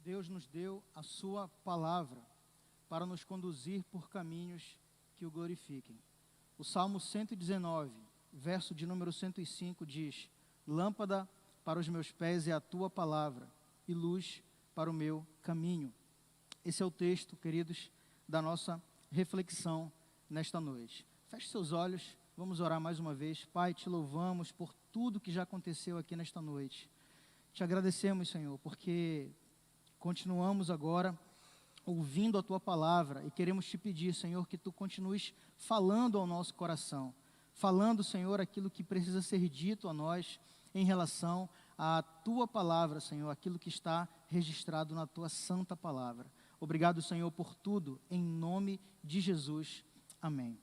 Deus nos deu a sua palavra para nos conduzir por caminhos que o glorifiquem. O Salmo 119, verso de número 105 diz: lâmpada para os meus pés é a tua palavra e luz para o meu caminho. Esse é o texto, queridos, da nossa reflexão nesta noite. Feche seus olhos, vamos orar mais uma vez. Pai, te louvamos por tudo que já aconteceu aqui nesta noite. Te agradecemos, Senhor, porque continuamos agora ouvindo a tua palavra e queremos te pedir, Senhor, que tu continues falando ao nosso coração, falando, Senhor, aquilo que precisa ser dito a nós em relação à tua palavra, Senhor, aquilo que está registrado na tua santa palavra. Obrigado, Senhor, por tudo, em nome de Jesus. Amém.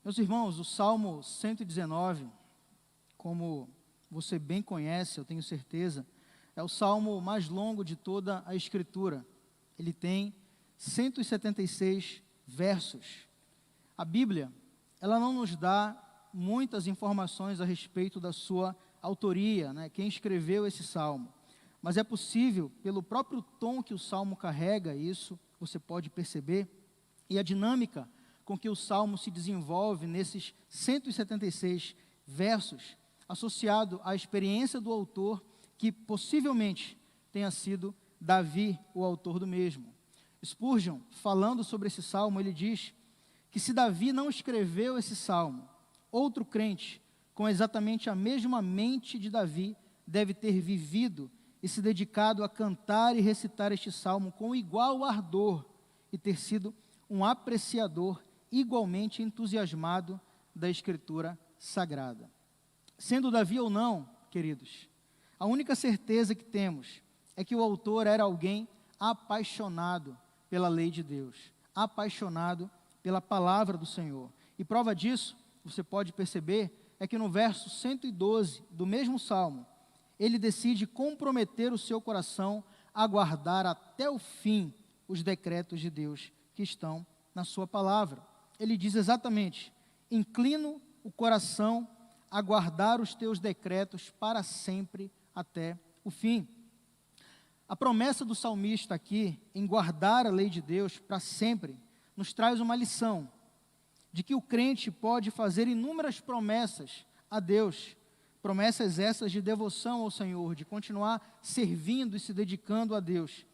Meus irmãos, o Salmo 119, como você bem conhece, eu tenho certeza, é o salmo mais longo de toda a Escritura. Ele tem 176 versos. A Bíblia, ela não nos dá muitas informações a respeito da sua autoria, né? Quem escreveu esse salmo. Mas é possível, pelo próprio tom que o salmo carrega, isso você pode perceber, e a dinâmica com que o salmo se desenvolve nesses 176 versos, associado à experiência do autor, que possivelmente tenha sido Davi, o autor do mesmo. Spurgeon, falando sobre esse salmo, ele diz que se Davi não escreveu esse salmo, outro crente, com exatamente a mesma mente de Davi, deve ter vivido e se dedicado a cantar e recitar este salmo com igual ardor e ter sido um apreciador igualmente entusiasmado da Escritura Sagrada. Sendo Davi ou não, queridos, a única certeza que temos é que o autor era alguém apaixonado pela lei de Deus, apaixonado pela palavra do Senhor. E prova disso, você pode perceber, é que no verso 112 do mesmo salmo, ele decide comprometer o seu coração a guardar até o fim os decretos de Deus que estão na sua palavra. Ele diz exatamente: inclino o coração a guardar os teus decretos para sempre até o fim. A promessa do salmista aqui, em guardar a lei de Deus para sempre, nos traz uma lição de que o crente pode fazer inúmeras promessas a Deus, promessas essas de devoção ao Senhor, de continuar servindo e se dedicando a Deus.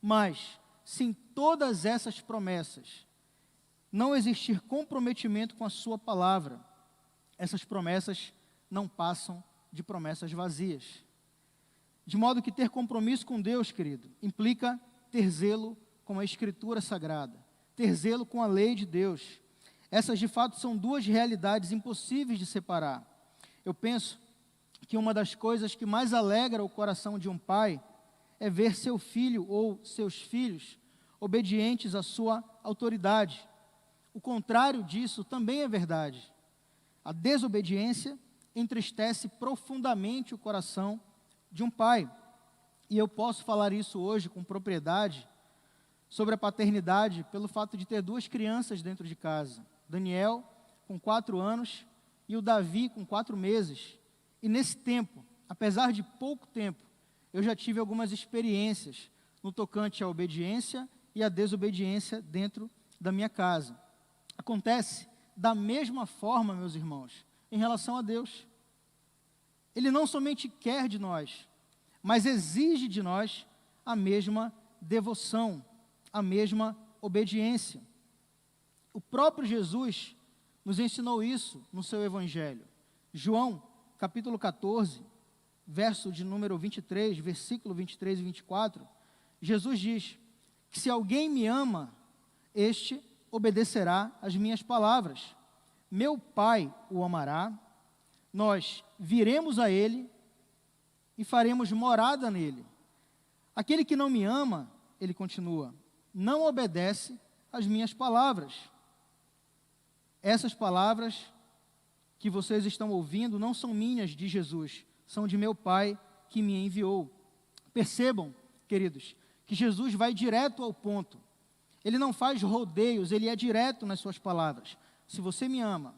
Mas, se em todas essas promessas não existir comprometimento com a sua palavra, essas promessas não passam de promessas vazias. De modo que ter compromisso com Deus, querido, implica ter zelo com a Escritura Sagrada, ter zelo com a lei de Deus. Essas, de fato, são duas realidades impossíveis de separar. Eu penso que uma das coisas que mais alegra o coração de um pai é ver seu filho ou seus filhos obedientes à sua autoridade. O contrário disso também é verdade. A desobediência entristece profundamente o coração de um pai. E eu posso falar isso hoje com propriedade sobre a paternidade pelo fato de ter duas crianças dentro de casa. Daniel, com 4 anos, e o Davi, com 4 meses. E nesse tempo, apesar de pouco tempo, eu já tive algumas experiências no tocante à obediência e à desobediência dentro da minha casa. Acontece da mesma forma, meus irmãos, em relação a Deus. Ele não somente quer de nós, mas exige de nós a mesma devoção, a mesma obediência. O próprio Jesus nos ensinou isso no seu Evangelho. João, capítulo 14, verso de número 23, versículo 23 e 24, Jesus diz que se alguém me ama, este obedecerá às minhas palavras. Meu Pai o amará, nós viremos a ele e faremos morada nele. Aquele que não me ama, ele continua, não obedece às minhas palavras. Essas palavras que vocês estão ouvindo não são minhas, de Jesus, são de meu Pai que me enviou. Percebam, queridos, que Jesus vai direto ao ponto. Ele não faz rodeios, ele é direto nas suas palavras. Se você me ama,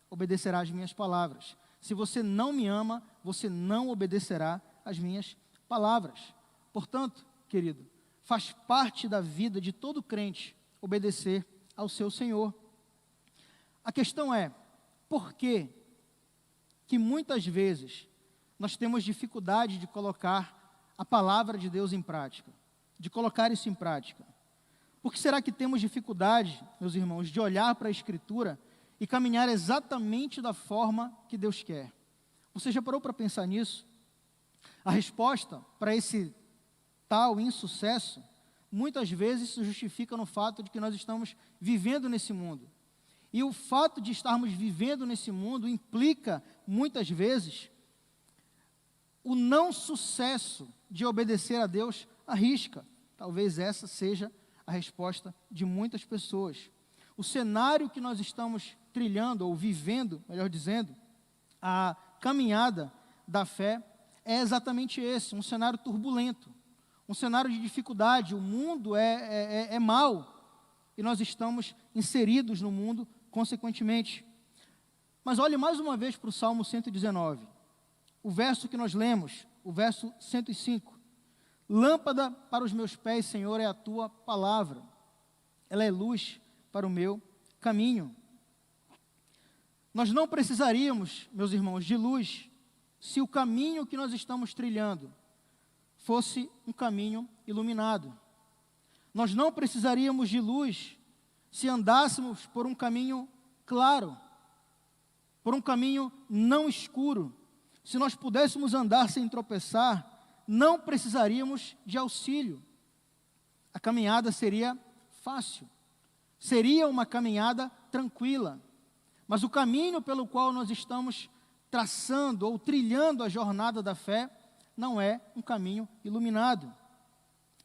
obedecerá às minhas palavras. Se você não me ama, você não obedecerá às minhas palavras. Portanto, querido, faz parte da vida de todo crente obedecer ao seu Senhor. A questão é, por que muitas vezes nós temos dificuldade de colocar a palavra de Deus em prática, de colocar isso em prática? Por que será que temos dificuldade, meus irmãos, de olhar para a Escritura e caminhar exatamente da forma que Deus quer? Você já parou para pensar nisso? A resposta para esse tal insucesso, muitas vezes se justifica no fato de que nós estamos vivendo nesse mundo. E o fato de estarmos vivendo nesse mundo implica, muitas vezes, o não sucesso de obedecer a Deus à risca. Talvez essa seja a resposta de muitas pessoas. O cenário que nós estamos trilhando, ou vivendo, melhor dizendo, a caminhada da fé, é exatamente esse, um cenário turbulento, um cenário de dificuldade. O mundo é mau, e nós estamos inseridos no mundo, consequentemente. Mas olhe mais uma vez para o Salmo 119, o verso que nós lemos, o verso 105. Lâmpada para os meus pés, Senhor, é a tua palavra. Ela é luz para o meu caminho. Nós não precisaríamos, meus irmãos, de luz, se o caminho que nós estamos trilhando fosse um caminho iluminado. Nós não precisaríamos de luz se andássemos por um caminho claro, por um caminho não escuro. Se nós pudéssemos andar sem tropeçar, não precisaríamos de auxílio. A caminhada seria fácil, seria uma caminhada tranquila. Mas o caminho pelo qual nós estamos traçando ou trilhando a jornada da fé não é um caminho iluminado.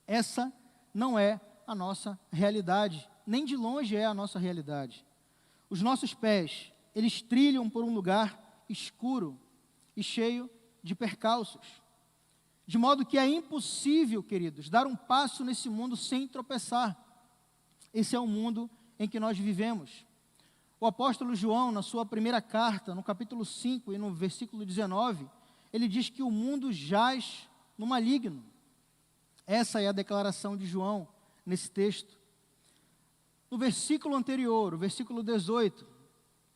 Essa não é a nossa realidade, nem de longe é a nossa realidade. Os nossos pés, eles trilham por um lugar escuro e cheio de percalços. De modo que é impossível, queridos, dar um passo nesse mundo sem tropeçar. Esse é o mundo em que nós vivemos. O apóstolo João, na sua primeira carta, no capítulo 5 e no versículo 19, ele diz que o mundo jaz no maligno. Essa é a declaração de João nesse texto. No versículo anterior, o versículo 18,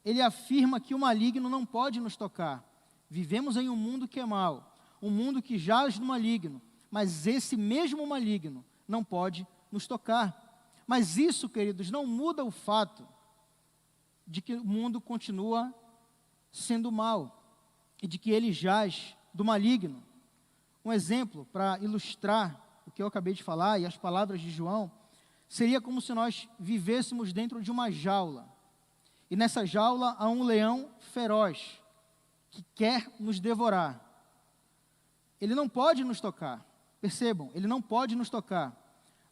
ele afirma que o maligno não pode nos tocar. Vivemos em um mundo que é mau, um mundo que jaz no maligno, mas esse mesmo maligno não pode nos tocar. Mas isso, queridos, não muda o fato de que o mundo continua sendo mau e de que ele jaz do maligno. Um exemplo para ilustrar o que eu acabei de falar e as palavras de João, seria como se nós vivêssemos dentro de uma jaula. E nessa jaula há um leão feroz que quer nos devorar. Ele não pode nos tocar, percebam, ele não pode nos tocar,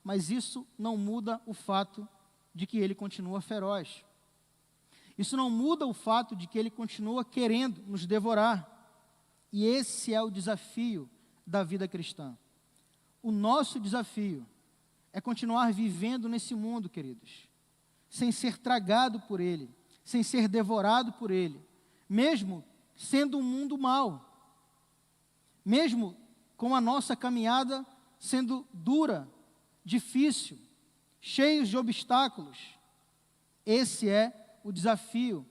mas isso não muda o fato de que ele continua feroz. Isso não muda o fato de que ele continua querendo nos devorar. E esse é o desafio da vida cristã. O nosso desafio é continuar vivendo nesse mundo, queridos, sem ser tragado por ele, sem ser devorado por ele, mesmo sendo um mundo mau, mesmo com a nossa caminhada sendo dura, difícil, cheios de obstáculos. Esse é o desafio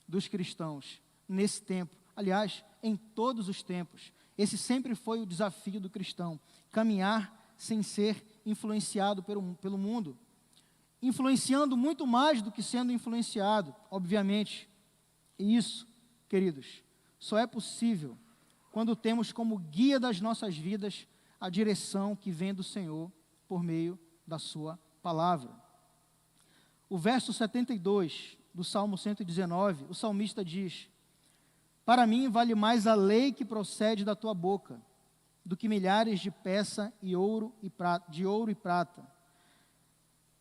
dos cristãos nesse tempo. Aliás, em todos os tempos, esse sempre foi o desafio do cristão, caminhar sem ser influenciado pelo mundo, influenciando muito mais do que sendo influenciado, obviamente. E isso, queridos, só é possível quando temos como guia das nossas vidas a direção que vem do Senhor por meio da sua palavra. O verso 72 do Salmo 119, o salmista diz: para mim vale mais a lei que procede da tua boca, do que milhares de peça e ouro e prata.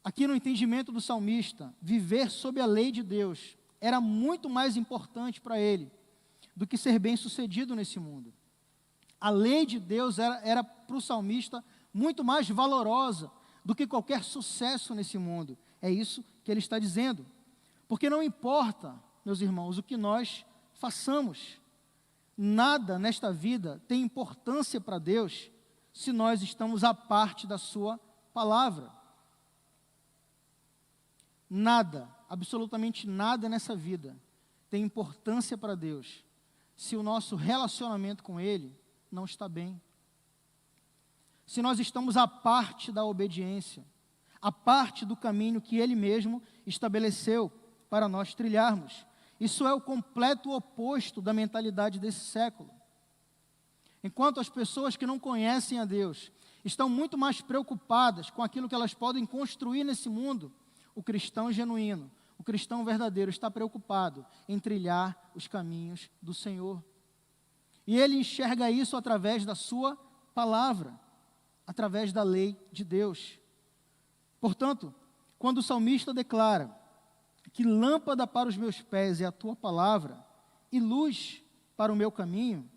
Aqui no entendimento do salmista, viver sob a lei de Deus era muito mais importante para ele do que ser bem-sucedido nesse mundo. A lei de Deus era para o salmista muito mais valorosa do que qualquer sucesso nesse mundo. É isso que ele está dizendo. Porque não importa, meus irmãos, o que nós façamos, nada nesta vida tem importância para Deus se nós estamos à parte da sua palavra. Nada, absolutamente nada nessa vida tem importância para Deus se o nosso relacionamento com Ele não está bem. Se nós estamos à parte da obediência, à parte do caminho que Ele mesmo estabeleceu para nós trilharmos. Isso é o completo oposto da mentalidade desse século. Enquanto as pessoas que não conhecem a Deus estão muito mais preocupadas com aquilo que elas podem construir nesse mundo, o cristão genuíno, o cristão verdadeiro está preocupado em trilhar os caminhos do Senhor. E ele enxerga isso através da sua palavra, através da lei de Deus. Portanto, quando o salmista declara que lâmpada para os meus pés é a tua palavra e luz para o meu caminho,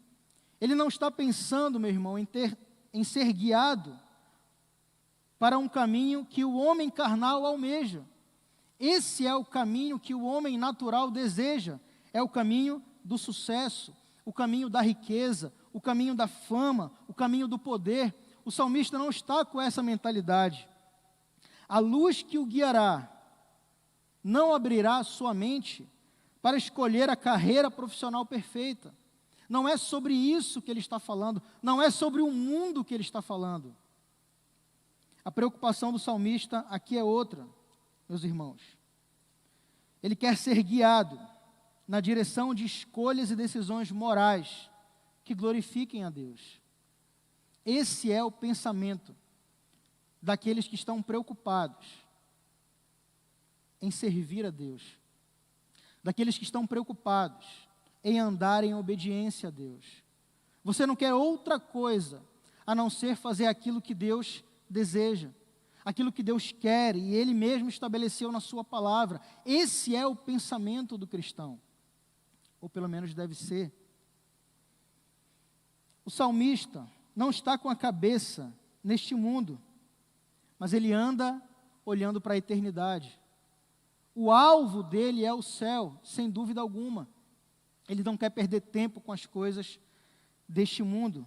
ele não está pensando, meu irmão, em ser guiado para um caminho que o homem carnal almeja. Esse é o caminho que o homem natural deseja, é o caminho do sucesso, o caminho da riqueza, o caminho da fama, o caminho do poder. O salmista não está com essa mentalidade. A luz que o guiará não abrirá sua mente para escolher a carreira profissional perfeita. Não é sobre isso que ele está falando, não é sobre o mundo que ele está falando. A preocupação do salmista aqui é outra, meus irmãos. Ele quer ser guiado na direção de escolhas e decisões morais que glorifiquem a Deus. Esse é o pensamento daqueles que estão preocupados em servir a Deus, daqueles que estão preocupados em andar em obediência a Deus. Você não quer outra coisa a não ser fazer aquilo que Deus deseja, aquilo que Deus quer e Ele mesmo estabeleceu na sua palavra. Esse é o pensamento do cristão, ou pelo menos deve ser. O salmista não está com a cabeça neste mundo, mas ele anda olhando para a eternidade. O alvo dele é o céu, sem dúvida alguma. Ele não quer perder tempo com as coisas deste mundo.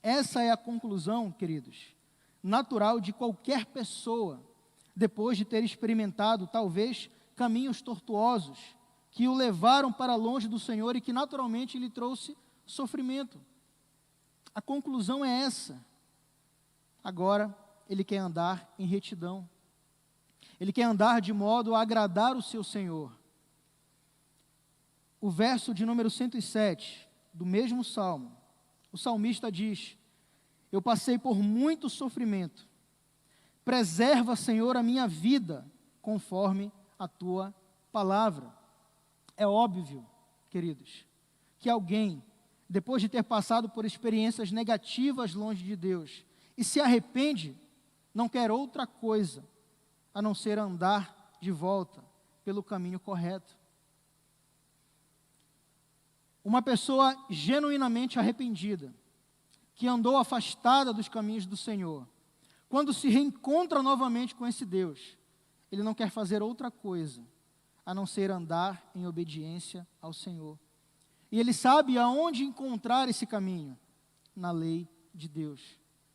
Essa é a conclusão, queridos, natural de qualquer pessoa, depois de ter experimentado, talvez, caminhos tortuosos, que o levaram para longe do Senhor e que naturalmente lhe trouxe sofrimento. A conclusão é essa. Agora, ele quer andar em retidão. Ele quer andar de modo a agradar o seu Senhor. O verso de número 107, do mesmo salmo, o salmista diz: eu passei por muito sofrimento. Preserva, Senhor, a minha vida, conforme a tua palavra. É óbvio, queridos, que alguém, depois de ter passado por experiências negativas longe de Deus, e se arrepende, não quer outra coisa a não ser andar de volta pelo caminho correto. Uma pessoa genuinamente arrependida, que andou afastada dos caminhos do Senhor, quando se reencontra novamente com esse Deus, ele não quer fazer outra coisa a não ser andar em obediência ao Senhor. E ele sabe aonde encontrar esse caminho, na lei de Deus,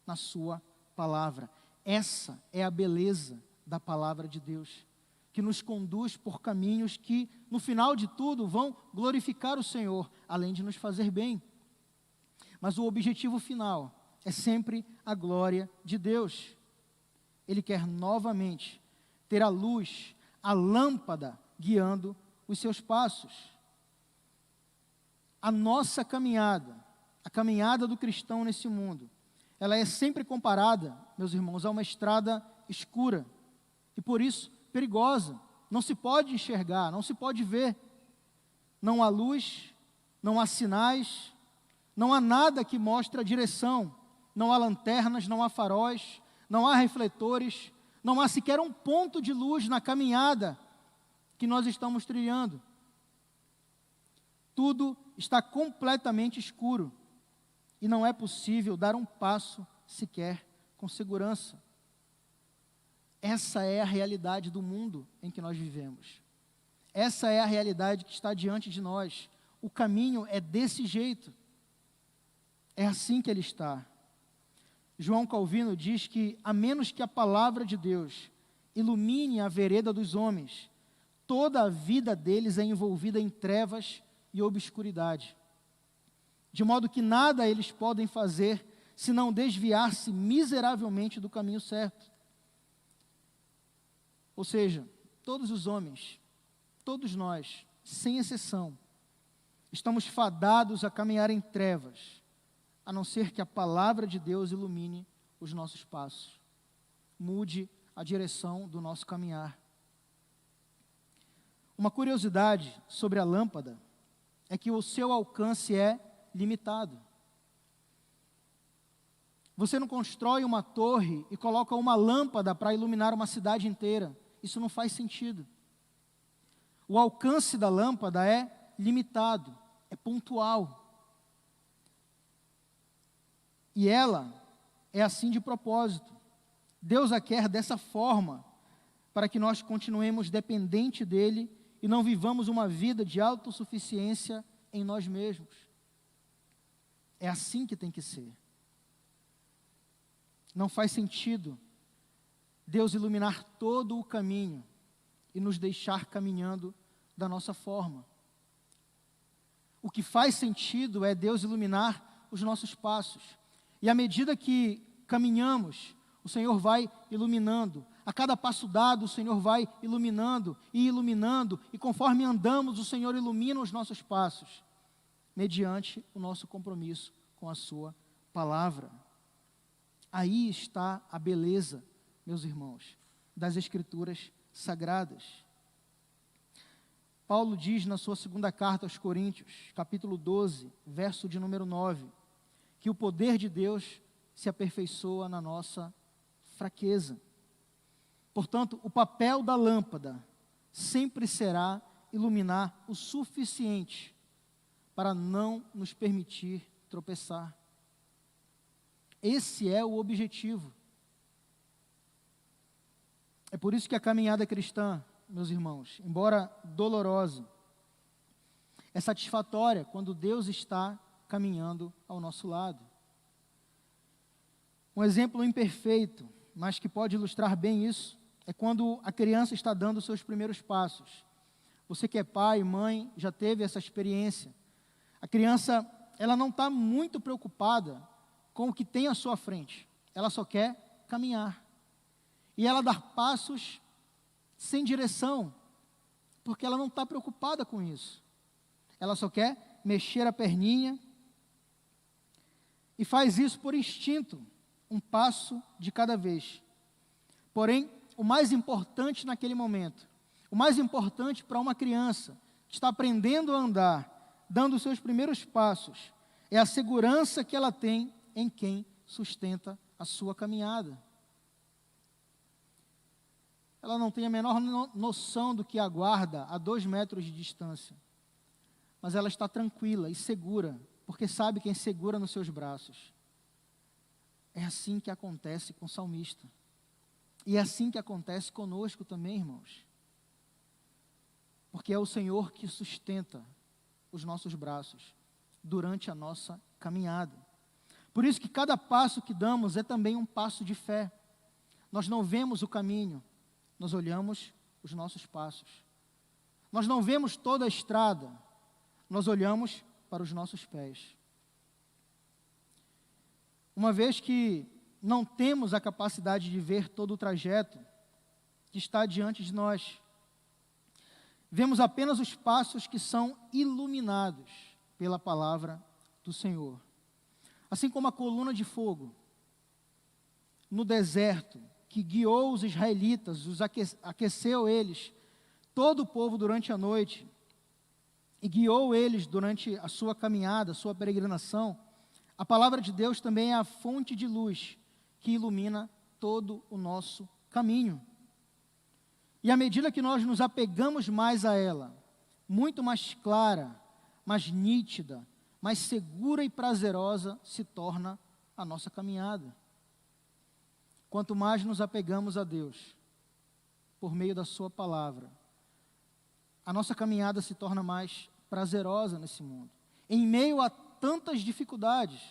na sua palavra. Essa é a beleza da palavra de Deus, que nos conduz por caminhos que, no final de tudo, vão glorificar o Senhor, além de nos fazer bem. Mas o objetivo final é sempre a glória de Deus. Ele quer novamente ter a luz, a lâmpada guiando os seus passos. A nossa caminhada, a caminhada do cristão nesse mundo, ela é sempre comparada, meus irmãos, a uma estrada escura e por isso perigosa. Não se pode enxergar, não se pode ver. Não há luz, não há sinais, não há nada que mostre a direção. Não há lanternas, não há faróis, não há refletores, não há sequer um ponto de luz na caminhada que nós estamos trilhando. Tudo está completamente escuro e não é possível dar um passo sequer com segurança. Essa é a realidade do mundo em que nós vivemos. Essa é a realidade que está diante de nós. O caminho é desse jeito. É assim que ele está. João Calvino diz que, a menos que a palavra de Deus ilumine a vereda dos homens, toda a vida deles é envolvida em trevas e obscuridade, de modo que nada eles podem fazer senão desviar-se miseravelmente do caminho certo. Ou seja, todos os homens, todos nós, sem exceção, estamos fadados a caminhar em trevas, a não ser que a palavra de Deus ilumine os nossos passos, mude a direção do nosso caminhar. Uma curiosidade sobre a lâmpada é que o seu alcance é limitado. Você não constrói uma torre e coloca uma lâmpada para iluminar uma cidade inteira. Isso não faz sentido. O alcance da lâmpada é limitado, é pontual. E ela é assim de propósito. Deus a quer dessa forma, para que nós continuemos dependentes dEle e não vivamos uma vida de autossuficiência em nós mesmos. É assim que tem que ser. Não faz sentido Deus iluminar todo o caminho e nos deixar caminhando da nossa forma. O que faz sentido é Deus iluminar os nossos passos. E à medida que caminhamos, o Senhor vai iluminando. A cada passo dado, o Senhor vai iluminando, e conforme andamos, o Senhor ilumina os nossos passos, mediante o nosso compromisso com a sua palavra. Aí está a beleza, meus irmãos, das Escrituras Sagradas. Paulo diz na sua segunda carta aos Coríntios, capítulo 12, verso de número 9, que o poder de Deus se aperfeiçoa na nossa fraqueza. Portanto, o papel da lâmpada sempre será iluminar o suficiente para não nos permitir tropeçar. Esse é o objetivo. É por isso que a caminhada cristã, meus irmãos, embora dolorosa, é satisfatória quando Deus está caminhando ao nosso lado. Um exemplo imperfeito, mas que pode ilustrar bem isso, é quando a criança está dando os seus primeiros passos. Você que é pai, mãe, já teve essa experiência. A criança, ela não está muito preocupada com o que tem à sua frente. Ela só quer caminhar. E ela dá passos sem direção, porque ela não está preocupada com isso. Ela só quer mexer a perninha e faz isso por instinto, um passo de cada vez. Porém, o mais importante naquele momento, o mais importante para uma criança que está aprendendo a andar, dando os seus primeiros passos, é a segurança que ela tem em quem sustenta a sua caminhada. Ela não tem a menor noção do que aguarda a 2 metros de distância, mas ela está tranquila e segura, porque sabe quem segura nos seus braços. É assim que acontece com o salmista. E é assim que acontece conosco também, irmãos. Porque é o Senhor que sustenta os nossos braços durante a nossa caminhada. Por isso que cada passo que damos é também um passo de fé. Nós não vemos o caminho, nós olhamos os nossos passos. Nós não vemos toda a estrada, nós olhamos para os nossos pés. Uma vez que não temos a capacidade de ver todo o trajeto que está diante de nós, vemos apenas os passos que são iluminados pela palavra do Senhor. Assim como a coluna de fogo no deserto, que guiou os israelitas, aqueceu eles, todo o povo durante a noite, e guiou eles durante a sua caminhada, a sua peregrinação, a palavra de Deus também é a fonte de luz que ilumina todo o nosso caminho. E à medida que nós nos apegamos mais a ela, muito mais clara, mais nítida, mais segura e prazerosa se torna a nossa caminhada. Quanto mais nos apegamos a Deus, por meio da sua palavra, a nossa caminhada se torna mais prazerosa nesse mundo. Em meio a tantas dificuldades,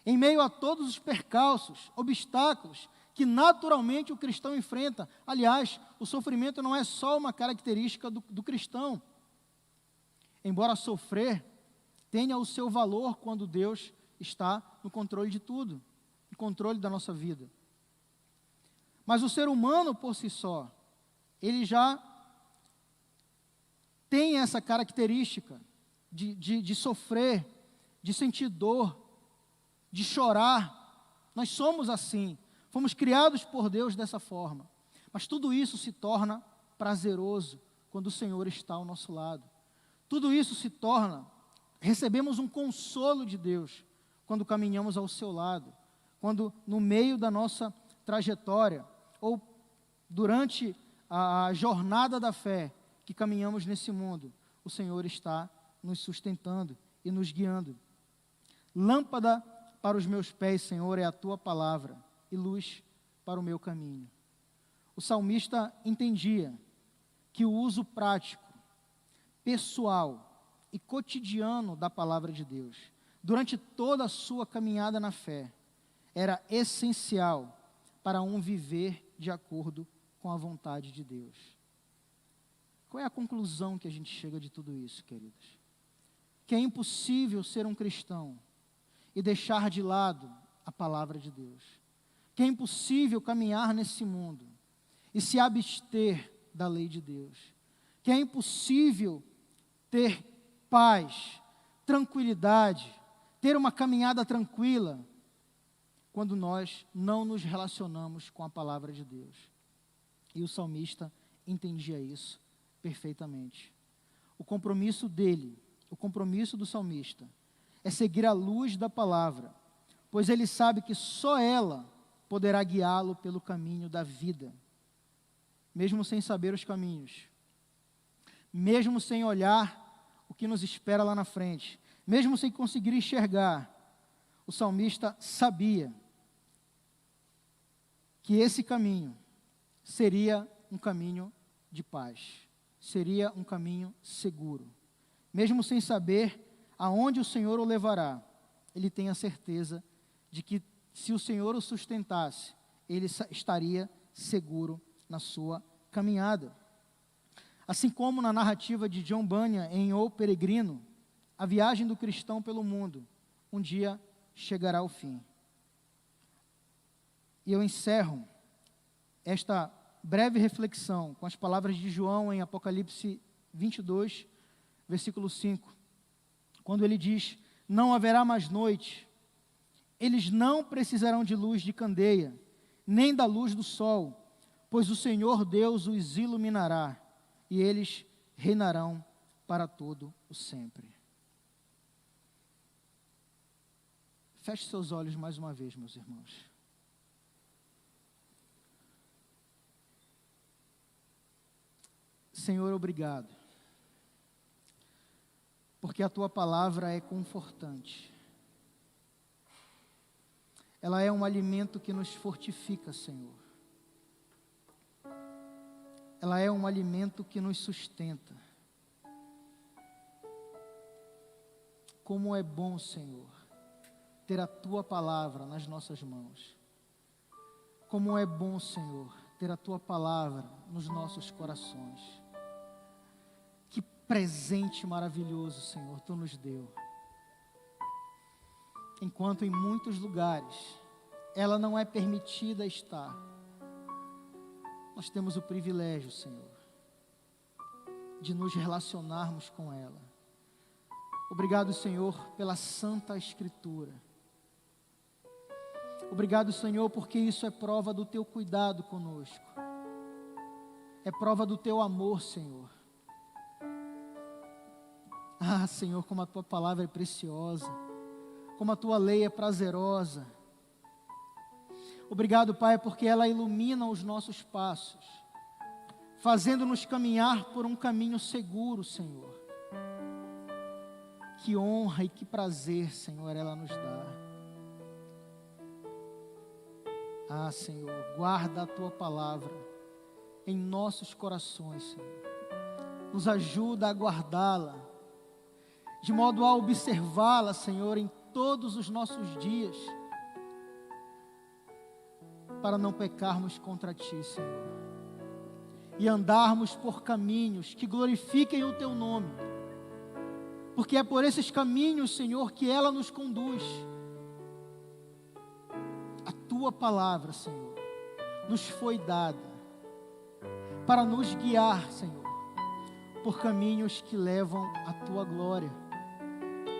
Em meio a todos os percalços, obstáculos que naturalmente o cristão enfrenta. Aliás, o sofrimento não é só uma característica do cristão. Embora sofrer tenha o seu valor quando Deus está no controle de tudo, no controle da nossa vida. Mas o ser humano por si só, ele já tem essa característica de sofrer, de sentir dor, de chorar. Nós somos assim, fomos criados por Deus dessa forma. Mas tudo isso se torna prazeroso quando o Senhor está ao nosso lado. Tudo isso recebemos um consolo de Deus quando caminhamos ao seu lado, quando no meio da nossa trajetória, ou durante a jornada da fé que caminhamos nesse mundo, o Senhor está nos sustentando e nos guiando. Lâmpada para os meus pés, Senhor, é a tua palavra, e luz para o meu caminho. O salmista entendia que o uso prático, pessoal e cotidiano da palavra de Deus, durante toda a sua caminhada na fé, era essencial para um viver de acordo com a vontade de Deus. Qual é a conclusão que a gente chega de tudo isso, queridos? Que é impossível ser um cristão e deixar de lado a palavra de Deus. Que é impossível caminhar nesse mundo e se abster da lei de Deus. Que é impossível ter paz, tranquilidade, ter uma caminhada tranquila, quando nós não nos relacionamos com a palavra de Deus. E o salmista entendia isso perfeitamente. O compromisso dele, o compromisso do salmista, é seguir a luz da palavra, pois ele sabe que só ela poderá guiá-lo pelo caminho da vida, mesmo sem saber os caminhos, mesmo sem olhar o que nos espera lá na frente, mesmo sem conseguir enxergar. O salmista sabia que esse caminho seria um caminho de paz, seria um caminho seguro. Mesmo sem saber aonde o Senhor o levará, ele tem a certeza de que se o Senhor o sustentasse, ele estaria seguro na sua caminhada. Assim como na narrativa de John Bunyan em O Peregrino, a viagem do cristão pelo mundo um dia chegará ao fim. E eu encerro esta breve reflexão com as palavras de João em Apocalipse 22, versículo 5, quando ele diz: não haverá mais noite, eles não precisarão de luz de candeia, nem da luz do sol, pois o Senhor Deus os iluminará, e eles reinarão para todo o sempre. Feche seus olhos mais uma vez, meus irmãos. Senhor, obrigado, porque a Tua palavra é confortante. Ela é um alimento que nos fortifica, Senhor. Ela é um alimento que nos sustenta. Como é bom, Senhor, ter a Tua palavra nas nossas mãos. Como é bom, Senhor, ter a Tua palavra nos nossos corações. Que presente maravilhoso, Senhor, Tu nos deu. Enquanto em muitos lugares ela não é permitida estar, nós temos o privilégio, Senhor, de nos relacionarmos com ela. Obrigado, Senhor, pela Santa Escritura. Obrigado, Senhor, porque isso é prova do Teu cuidado conosco. É prova do Teu amor, Senhor. Ah, Senhor, como a Tua palavra é preciosa, como a Tua lei é prazerosa. Obrigado, Pai, porque ela ilumina os nossos passos, fazendo-nos caminhar por um caminho seguro, Senhor. Que honra e que prazer, Senhor, ela nos dá. Ah, Senhor, guarda a Tua palavra em nossos corações, Senhor. Nos ajuda a guardá-la, de modo a observá-la, Senhor, em todos os nossos dias, para não pecarmos contra Ti, Senhor, e andarmos por caminhos que glorifiquem o Teu nome, porque é por esses caminhos, Senhor, que ela nos conduz. A Tua palavra, Senhor, nos foi dada para nos guiar, Senhor, por caminhos que levam à Tua glória,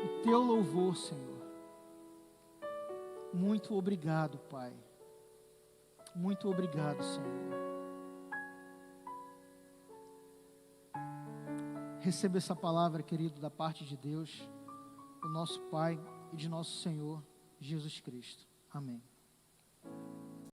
o Teu louvor, Senhor. Muito obrigado, Pai. Muito obrigado, Senhor. Receba essa palavra, querido, da parte de Deus, do nosso Pai e de nosso Senhor Jesus Cristo. Amém.